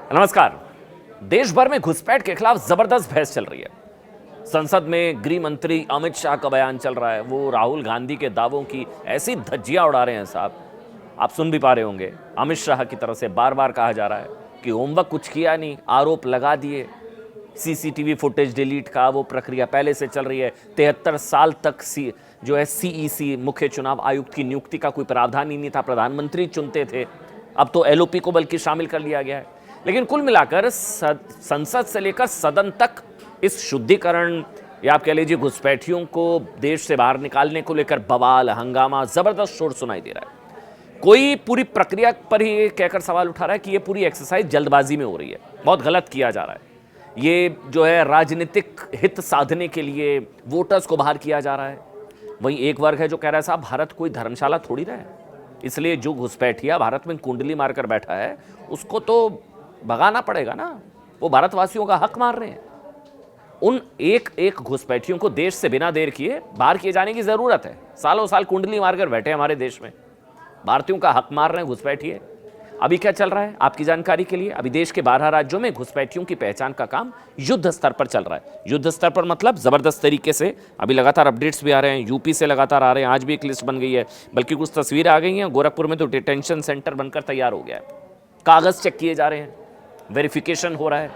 नमस्कार। देश भर में घुसपैठ के खिलाफ जबरदस्त बहस चल रही है। संसद में गृह मंत्री अमित शाह का बयान चल रहा है। वो राहुल गांधी के दावों की ऐसी धज्जियां उड़ा रहे हैं साहब, आप सुन भी पा रहे होंगे। अमित शाह की तरफ से बार बार कहा जा रहा है कि होमवर्क कुछ किया नहीं, आरोप लगा दिए। सीसीटीवी फुटेज डिलीट का वो प्रक्रिया पहले से चल रही है। 73 साल तक जो है सीईसी मुख्य चुनाव आयुक्त की नियुक्ति का कोई प्रावधान ही नहीं था, प्रधानमंत्री चुनते थे। अब तो एलओपी को बल्कि शामिल कर लिया गया है। लेकिन कुल मिलाकर संसद से लेकर सदन तक इस शुद्धिकरण या आप कह लीजिए घुसपैठियों को देश से बाहर निकालने को लेकर बवाल, हंगामा, जबरदस्त शोर सुनाई दे रहा है। कोई पूरी प्रक्रिया पर ही कहकर सवाल उठा रहा है कि ये पूरी एक्सरसाइज जल्दबाजी में हो रही है, बहुत गलत किया जा रहा है। ये जो है राजनीतिक हित साधने के लिए वोटर्स को बाहर किया जा रहा है। वहीं एक वर्ग है जो कह रहा है साहब भारत कोई धर्मशाला थोड़ी ना है, इसलिए जो घुसपैठिया भारत में कुंडली मारकर बैठा है उसको तो भगाना पड़ेगा ना। वो भारतवासियों का हक मार रहे हैं। उन एक एक घुसपैठियों को देश से बिना देर किए बाहर किए जाने की जरूरत है। सालों साल कुंडली मारकर बैठे हमारे देश में, भारतीयों का हक मार रहे हैं घुसपैठिए। अभी क्या चल रहा है आपकी जानकारी के लिए, अभी देश के 12 राज्यों में घुसपैठियों की पहचान का काम युद्ध स्तर पर चल रहा है। युद्ध स्तर पर मतलब जबरदस्त तरीके से अभी लगातार अपडेट्स भी आ रहे हैं, यूपी से लगातार आ रहे हैं। आज भी एक लिस्ट बन गई है, बल्कि कुछ तस्वीरें आ गई हैं। गोरखपुर में तो डिटेंशन सेंटर बनकर तैयार हो गया है। कागज चेक किए जा रहे हैं, वेरिफिकेशन हो रहा है।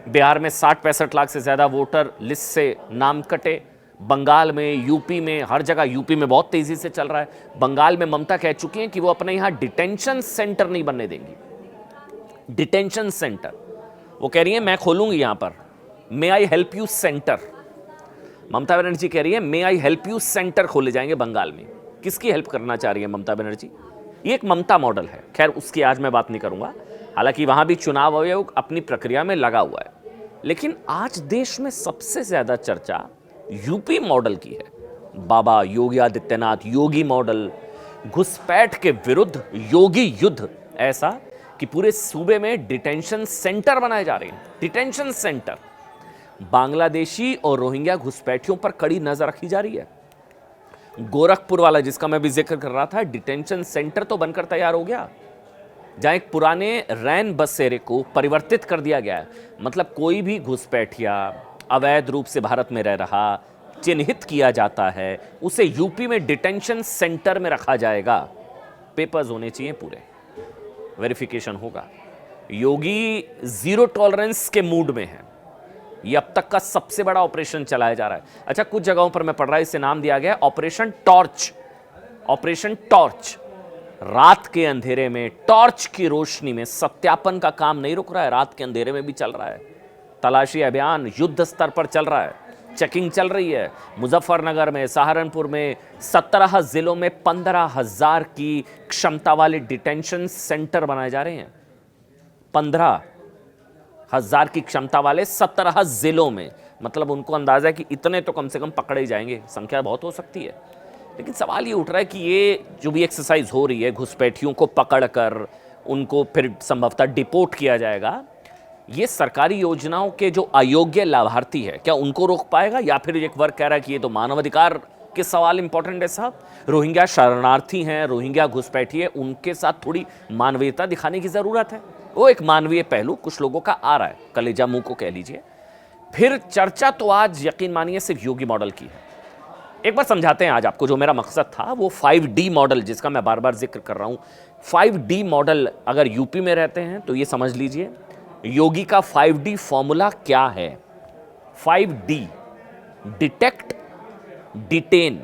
बिहार में 60-65 लाख से ज़्यादा वोटर लिस्ट से नाम कटे। बंगाल में, यूपी में, हर जगह यूपी में बहुत तेज़ी से चल रहा है। बंगाल में ममता कह चुकी हैं कि वो अपने यहाँ डिटेंशन सेंटर नहीं बनने देंगी। डिटेंशन सेंटर वो कह रही हैं मैं खोलूंगी यहाँ पर, मे I help you centre. Mamata Banerjee कह रही है मे आई हेल्प यू सेंटर खोले जाएंगे बंगाल में। किसकी हेल्प करना चाह रही है ममता बनर्जी? ये एक ममता मॉडल है, खैर उसकी आज मैं बात नहीं करूंगा। हालांकि वहां भी चुनाव आयोग अपनी प्रक्रिया में लगा हुआ है। लेकिन आज देश में सबसे ज्यादा चर्चा यूपी मॉडल की है। बाबा योगी आदित्यनाथ, योगी मॉडल, घुसपैठ के विरुद्ध योगी युद्ध, ऐसा कि पूरे सूबे में डिटेंशन सेंटर बनाए जा रहे हैं। डिटेंशन सेंटर, बांग्लादेशी और रोहिंग्या घुसपैठियों पर कड़ी नजर रखी जा रही है। गोरखपुर वाला जिसका मैं भी जिक्र कर रहा था, डिटेंशन सेंटर तो बनकर तैयार हो गया, जहां एक पुराने रैन बसेरे को परिवर्तित कर दिया गया है। मतलब कोई भी घुसपैठिया अवैध रूप से भारत में रह रहा, चिन्हित किया जाता है, उसे यूपी में डिटेंशन सेंटर में रखा जाएगा। पेपर्स होने चाहिए पूरे, वेरिफिकेशन होगा। योगी जीरो टॉलरेंस के मूड में है। ये अब तक का सबसे बड़ा ऑपरेशन चलाया जा रहा है। अच्छा, कुछ जगहों पर मैं पढ़ रहा है इसे नाम दिया गया ऑपरेशन टॉर्च। ऑपरेशन टॉर्च, रात के अंधेरे में टॉर्च की रोशनी में सत्यापन का काम नहीं रुक रहा है, रात के अंधेरे में भी चल रहा है। तलाशी अभियान युद्ध स्तर पर चल रहा है, चेकिंग चल रही है। मुजफ्फरनगर में, सहारनपुर में 17 जिलों में 15,000 की क्षमता वाले डिटेंशन सेंटर बनाए जा रहे हैं। 15,000 की क्षमता वाले 17 जिलों में, मतलब उनको अंदाजा है कि इतने तो कम से कम पकड़े ही जाएंगे। संख्या बहुत हो सकती है, लेकिन सवाल ये उठ रहा है कि ये जो भी एक्सरसाइज हो रही है, घुसपैठियों को पकड़कर उनको फिर संभवतः डिपोर्ट किया जाएगा, ये सरकारी योजनाओं के जो अयोग्य लाभार्थी है क्या उनको रोक पाएगा? या फिर एक वर्ग कह रहा है कि ये तो मानवाधिकार के सवाल इंपॉर्टेंट है साहब, रोहिंग्या शरणार्थी हैं, रोहिंग्या घुसपैठी है, उनके साथ थोड़ी मानवीयता दिखाने की जरूरत है। वो एक मानवीय पहलू कुछ लोगों का आ रहा है, कलेजा मुंह को कह लीजिए। फिर चर्चा तो आज यकीन मानिए सिर्फ योगी मॉडल की है। एक बार समझाते हैं आज आपको, जो मेरा मकसद था वो 5D मॉडल जिसका मैं बार बार जिक्र कर रहा हूं। 5D मॉडल अगर यूपी में रहते हैं तो ये समझ लीजिए योगी का 5D फॉर्मूला क्या है। 5D, detect, detain,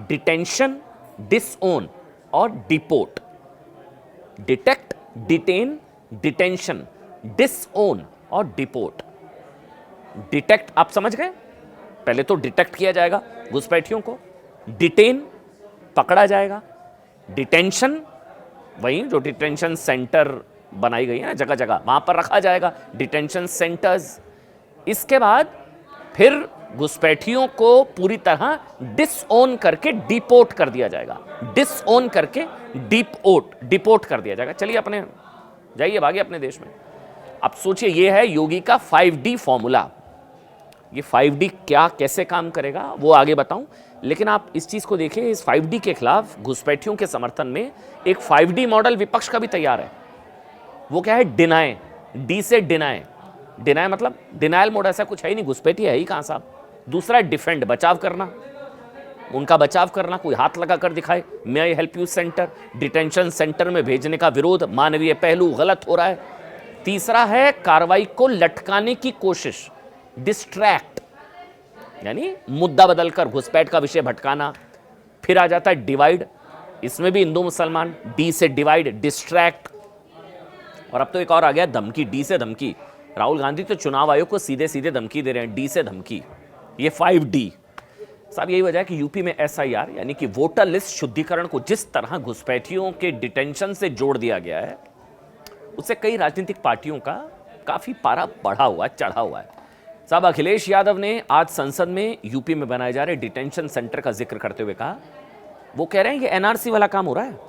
detention, disown और deport. Detect, detain, detention, disown और डिपोर्ट। डिटेक्ट आप समझ गए, पहले तो डिटेक्ट किया जाएगा घुसपैठियों को, डिटेन पकड़ा जाएगा, डिटेंशन वहीं जो डिटेंशन सेंटर बनाई गई है ना जगह जगह, वहां पर रखा जाएगा डिटेंशन सेंटर्स। इसके बाद फिर घुसपैठियों को पूरी तरह डिसओन करके डिपोर्ट कर दिया जाएगा। डिसओन करके डिपोर्ट कर दिया जाएगा। चलिए अपने जाइए, भागिए अपने देश में। अब सोचिए, ये है योगी का 5D फॉर्मूला। ये 5D क्या कैसे काम करेगा वो आगे बताऊं, लेकिन आप इस चीज को देखिए, इस 5D के खिलाफ घुसपैठियों के समर्थन में एक 5D मॉडल विपक्ष का भी तैयार है। वो क्या है? डिनाई, डी से डिनाय, डिनाय मतलब डिनायल मोड ऐसा कुछ है ही नहीं, घुसपैठी है ही कहां साहब। दूसरा डिफेंड, बचाव करना, उनका बचाव करना, कोई हाथ लगा कर दिखाए, may I help you centre, detention centre में भेजने का विरोध, मानवीय पहलू गलत हो रहा है। तीसरा है कार्रवाई को लटकाने की कोशिश, डिस्ट्रैक्ट, यानी मुद्दा बदलकर घुसपैठ का विषय भटकाना। फिर आ जाता है डिवाइड, इसमें भी हिंदू मुसलमान, डी से डिवाइड, डिस्ट्रैक्ट। और अब तो एक और आ गया धमकी, डी से धमकी। राहुल गांधी तो चुनाव आयोग को सीधे सीधे धमकी दे रहे हैं, डी से धमकी, ये 5D साहब। यही वजह है कि यूपी में SIR यानी कि वोटर लिस्ट शुद्धिकरण को जिस तरह घुसपैठियों के डिटेंशन से जोड़ दिया गया है, उससे कई राजनीतिक पार्टियों का काफी पारा बढ़ा हुआ है, चढ़ा हुआ है साहब। अखिलेश यादव ने आज संसद में यूपी में बनाए जा रहे डिटेंशन सेंटर का जिक्र करते हुए कहा, वो कह रहे हैं ये NRC वाला काम हो रहा है,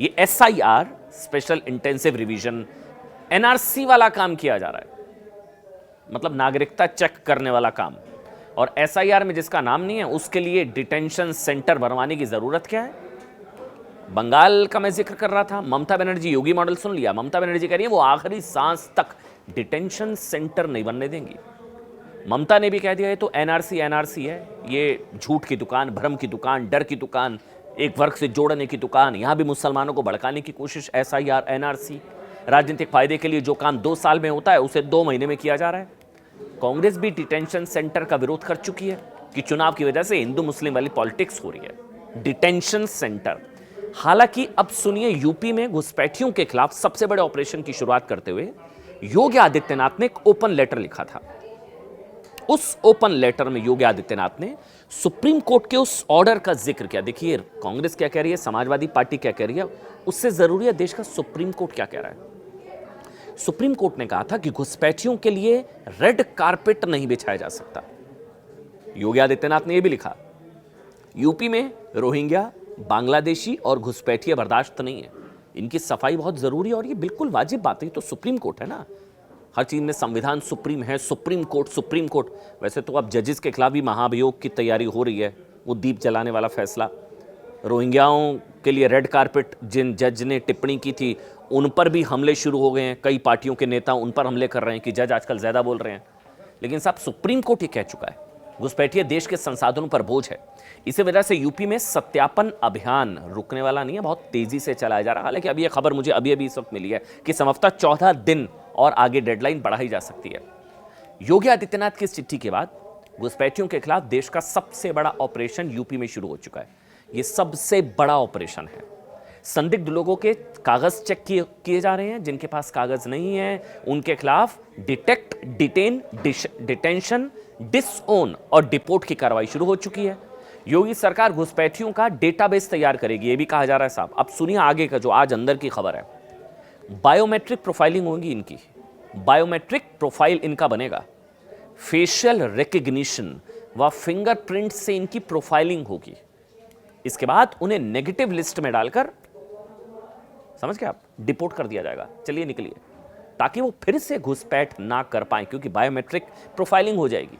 ये SIR special intensive revision NRC वाला काम किया जा रहा है, मतलब नागरिकता चेक करने वाला काम। और SIR में जिसका नाम नहीं है उसके लिए डिटेंशन सेंटर बनवाने की जरूरत क्या है। बंगाल का मैं जिक्र कर रहा था, ममता बनर्जी योगी मॉडल सुन लिया, ममता बनर्जी कह रही है वो आखिरी सांस तक डिटेंशन सेंटर नहीं बनने देंगी। ममता ने भी कह दिया है तो NRC है, ये झूठ की दुकान, भ्रम की दुकान, डर की दुकान, एक वर्ग से जोड़ने की दुकान, यहां भी मुसलमानों को भड़काने की कोशिश, SIR NRC। राजनीतिक फायदे के लिए जो काम 2 साल में होता है उसे 2 महीने में किया जा रहा है। कांग्रेस भी डिटेंशन सेंटर का विरोध कर चुकी है कि चुनाव की वजह से हिंदू मुस्लिम वाली पॉलिटिक्स हो रही है। डिटेंशन सेंटर, हालांकि अब सुनिए, यूपी में घुसपैठियों के खिलाफ सबसे बड़े ऑपरेशन की शुरुआत करते हुए योगी आदित्यनाथ ने एक ओपन लेटर लिखा था। उस ओपन लेटर में योगी आदित्यनाथ ने सुप्रीम कोर्ट के उस ऑर्डर का जिक्र किया। देखिए कांग्रेस क्या कह रही है, समाजवादी पार्टी क्या कह रही है, उससे जरूरी है देश का सुप्रीम कोर्ट क्या कह रहा है। सुप्रीम कोर्ट ने कहा था कि घुसपैठियों के लिए रेड कारपेट नहीं बिछाया जा सकता। योगी आदित्यनाथ ने यह भी लिखा, यूपी में रोहिंग्या, बांग्लादेशी और घुसपैठिया बर्दाश्त नहीं है, इनकी सफाई बहुत जरूरी है और ये बिल्कुल वाजिब बात है। तो सुप्रीम कोर्ट है ना, हर चीज में संविधान सुप्रीम है, सुप्रीम कोर्ट सुप्रीम कोर्ट। वैसे तो अब जजेस के खिलाफ भी महाभियोग की तैयारी हो रही है, वो दीप जलाने वाला फैसला। रोहिंग्याओं के लिए रेड कारपेट जिन जज ने टिप्पणी की थी उन पर भी हमले शुरू हो गए हैं, कई पार्टियों के नेता उन पर हमले कर रहे हैं कि जज आजकल ज्यादा बोल रहे हैं। लेकिन साहब सुप्रीम कोर्ट ही कह चुका है घुसपैठिया देश के संसाधनों पर बोझ है। इसी वजह से यूपी में सत्यापन अभियान रुकने वाला नहीं है, बहुत तेजी से चलाया जा रहा है। हालांकि अभी यह खबर मुझे अभी इस वक्त मिली है कि संभवतः 14 दिन और आगे डेडलाइन बढ़ाई जा सकती है। योगी आदित्यनाथ की इस चिट्ठी के बाद घुसपैठियों के खिलाफ देश का सबसे बड़ा ऑपरेशन यूपी में शुरू हो चुका है। यह सबसे बड़ा ऑपरेशन है। संदिग्ध लोगों के कागज चेक किए जा रहे हैं, जिनके पास कागज नहीं है उनके खिलाफ डिटेक्ट, डिटेन, डिटेंशन, डिसओन और डिपोर्ट की कार्रवाई शुरू हो चुकी है। योगी सरकार घुसपैठियों का डेटाबेस तैयार करेगी, यह भी कहा जा रहा है साहब। अब सुनिए आगे का जो आज अंदर की खबर है, बायोमेट्रिक प्रोफाइलिंग होगी इनकी, बायोमेट्रिक प्रोफाइल इनका बनेगा, फेशियल रिकग्निशन व फिंगरप्रिंट से इनकी प्रोफाइलिंग होगी। इसके बाद उन्हें नेगेटिव लिस्ट में डालकर, समझ गए आप, डिपोर्ट कर दिया जाएगा। चलिए निकलिए, ताकि वो फिर से घुसपैठ ना कर पाए, क्योंकि बायोमेट्रिक प्रोफाइलिंग हो जाएगी।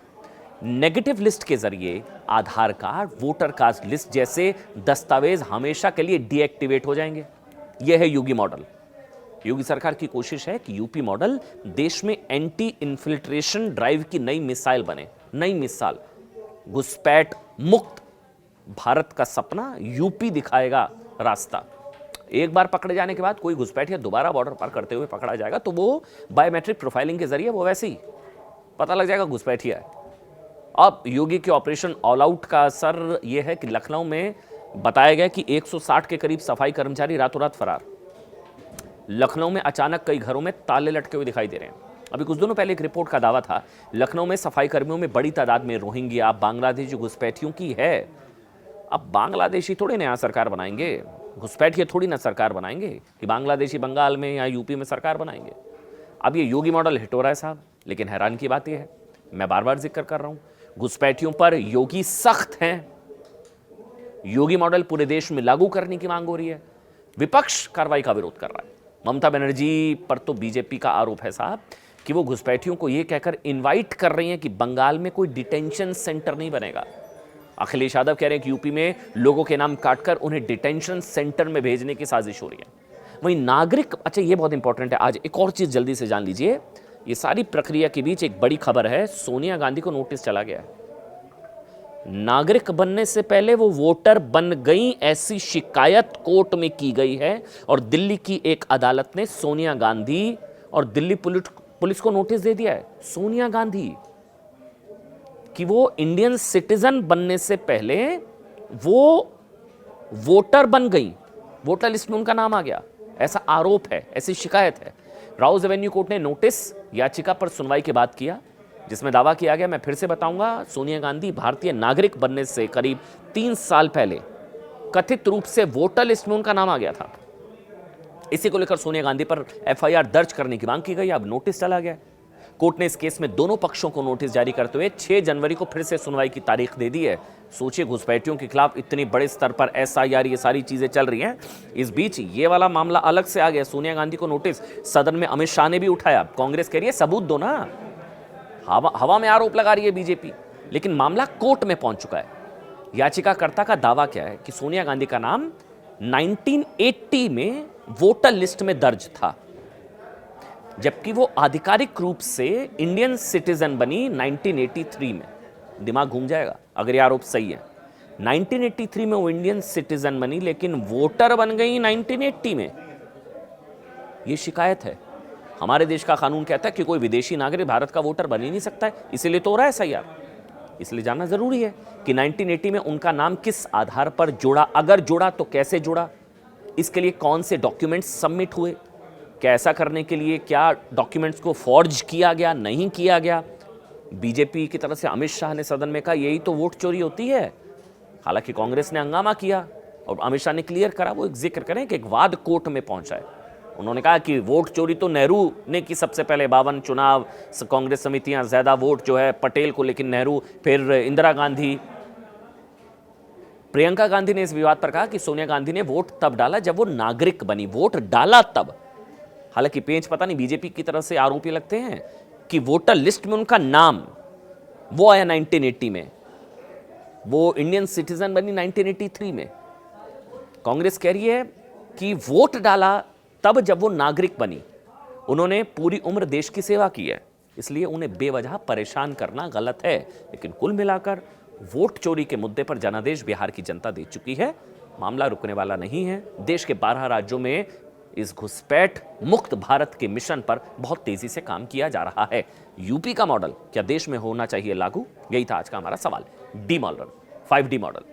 नेगेटिव लिस्ट के जरिए आधार कार्ड, वोटर कार्ड लिस्ट जैसे दस्तावेज हमेशा के लिए डीएक्टिवेट हो जाएंगे। यह है योगी मॉडल। योगी सरकार की कोशिश है कि यूपी मॉडल देश में एंटी इन्फिल्ट्रेशन ड्राइव की नई मिसाइल बने, नई मिसाल। घुसपैठ मुक्त भारत का सपना यूपी दिखाएगा रास्ता। एक बार पकड़े जाने के बाद कोई घुसपैठिया दोबारा बॉर्डर पार करते हुए पकड़ा जाएगा तो वो बायोमेट्रिक प्रोफाइलिंग के जरिए वो वैसे ही पता लग जाएगा घुसपैठिया है। अब योगी के ऑपरेशन ऑल आउट का असर यह है कि लखनऊ में बताया गया कि 160 के करीब सफाई कर्मचारी रातों रात फरार। लखनऊ में अचानक कई घरों में ताले लटके हुए दिखाई दे रहे हैं। अभी कुछ दिनों पहले एक रिपोर्ट का दावा था लखनऊ में सफाई कर्मियों में बड़ी तादाद में रोहिंग्या, बांग्लादेशी घुसपैठियों की है। अब बांग्लादेशी थोड़ी नया सरकार बनाएंगे, घुसपैठिए थोड़ी ना सरकार बनाएंगे कि बांग्लादेशी बंगाल में या यूपी में सरकार बनाएंगे। अब ये योगी मॉडल हिट हो रहा है साहब, लेकिन हैरान की बात यह है, मैं बार बार जिक्र कर रहा हूं, घुसपैठियों पर योगी सख्त हैं। योगी मॉडल पूरे देश में लागू करने की मांग हो रही है, विपक्ष कार्रवाई का विरोध कर रहा है। ममता बनर्जी पर तो बीजेपी का आरोप है साहब कि वो घुसपैठियों को यह कहकर इनवाइट कर रही हैं कि बंगाल में कोई डिटेंशन सेंटर नहीं बनेगा। अखिलेश यादव कह रहे हैं कि यूपी में लोगों के नाम काटकर उन्हें डिटेंशन सेंटर में भेजने की साजिश हो रही है। वहीं नागरिक, अच्छा ये बहुत इंपॉर्टेंट है, आज एक और चीज जल्दी से जान लीजिए। ये सारी प्रक्रिया के बीच एक बड़ी खबर है, सोनिया गांधी को नोटिस चला गया है। नागरिक बनने से पहले वो वोटर बन गई, ऐसी शिकायत कोर्ट में की गई है और दिल्ली की एक अदालत ने सोनिया गांधी और दिल्ली पुलिस को नोटिस दे दिया है। सोनिया गांधी कि वो इंडियन सिटीजन बनने से पहले वो वोटर बन गई, वोटर लिस्ट में उनका नाम आ गया, ऐसा आरोप है, ऐसी शिकायत है। राउज एवेन्यू कोर्ट ने नोटिस याचिका पर सुनवाई के बाद किया, जिसमें दावा किया गया, मैं फिर से बताऊंगा, सोनिया गांधी भारतीय नागरिक बनने से करीब 3 साल पहले कथित रूप से वोटर लिस्ट में उनका नाम आ गया था। इसी को लेकर सोनिया गांधी पर एफआईआर दर्ज करने की मांग की गई। अब नोटिस चला गया। कोर्ट ने इस केस में दोनों पक्षों को नोटिस जारी करते हुए 6 जनवरी को फिर से सुनवाई की तारीख दे दी है। सोचिए, घुसपैठियों के खिलाफ इतनी बड़े स्तर पर एसआईआर, ये सारी चीजें चल रही हैं, इस बीच ये वाला मामला अलग से आ गया। सोनिया गांधी को नोटिस सदन में अमित शाह ने भी उठाया। कांग्रेस कह रही है सबूत दो ना, हवा में आरोप लगा रही है बीजेपी, लेकिन मामला कोर्ट में पहुंच चुका है। याचिकाकर्ता का दावा क्या है कि सोनिया गांधी का नाम 1980 में वोटर लिस्ट में दर्ज था, जबकि वो आधिकारिक रूप से इंडियन सिटीजन बनी 1983 में। दिमाग घूम जाएगा अगर ये आरोप सही है। 1983 में वो इंडियन सिटीजन बनी, लेकिन वोटर बन गई 1980 में। ये शिकायत है। हमारे देश का कानून कहता है कि कोई विदेशी नागरिक भारत का वोटर बन ही नहीं सकता है, इसीलिए तो हो रहा है एसआईआर। इसलिए जानना जरूरी है कि 1980 में उनका नाम किस आधार पर जुड़ा, अगर जुड़ा तो कैसे जुड़ा, इसके लिए कौन से डॉक्यूमेंट्स सबमिट हुए, क्या ऐसा करने के लिए क्या डॉक्यूमेंट्स को फॉर्ज किया गया, नहीं किया गया। बीजेपी की तरफ से अमित शाह ने सदन में कहा यही तो वोट चोरी होती है। हालांकि कांग्रेस ने हंगामा किया और अमित शाह ने क्लियर करा। वो एक जिक्र करें कि एक वाद कोर्ट में पहुंचा है। उन्होंने कहा कि वोट चोरी तो नेहरू ने की सबसे पहले, 52 चुनाव, कांग्रेस समितियां, ज्यादा वोट जो है पटेल को, लेकिन नेहरू, फिर इंदिरा गांधी। प्रियंका गांधी ने इस विवाद पर कहा कि सोनिया गांधी ने वोट तब डाला जब वो नागरिक बनी, वोट डाला तब। हालांकि पेंच पता नहीं बीजेपी की तरफ से आरोप ये लगते हैं कि वोटर लिस्ट में उनका नाम वो आया 1980 में, वो इंडियन सिटीजन बनी 1983 में। कांग्रेस कह रही है कि वोट डाला तब जब वो नागरिक बनी। उन्होंने पूरी उम्र देश की सेवा की है, इसलिए उन्हें बेवजह परेशान करना गलत है। लेकिन कुल मिलाकर वोट चोरी के मुद्दे पर जनादेश बिहार की जनता दे चुकी है। मामला रुकने वाला नहीं है। देश के 12 राज्यों में इस घुसपैठ मुक्त भारत के मिशन पर बहुत तेजी से काम किया जा रहा है। यूपी का मॉडल क्या देश में होना चाहिए लागू? यही था आज का हमारा सवाल। D model, 5D model.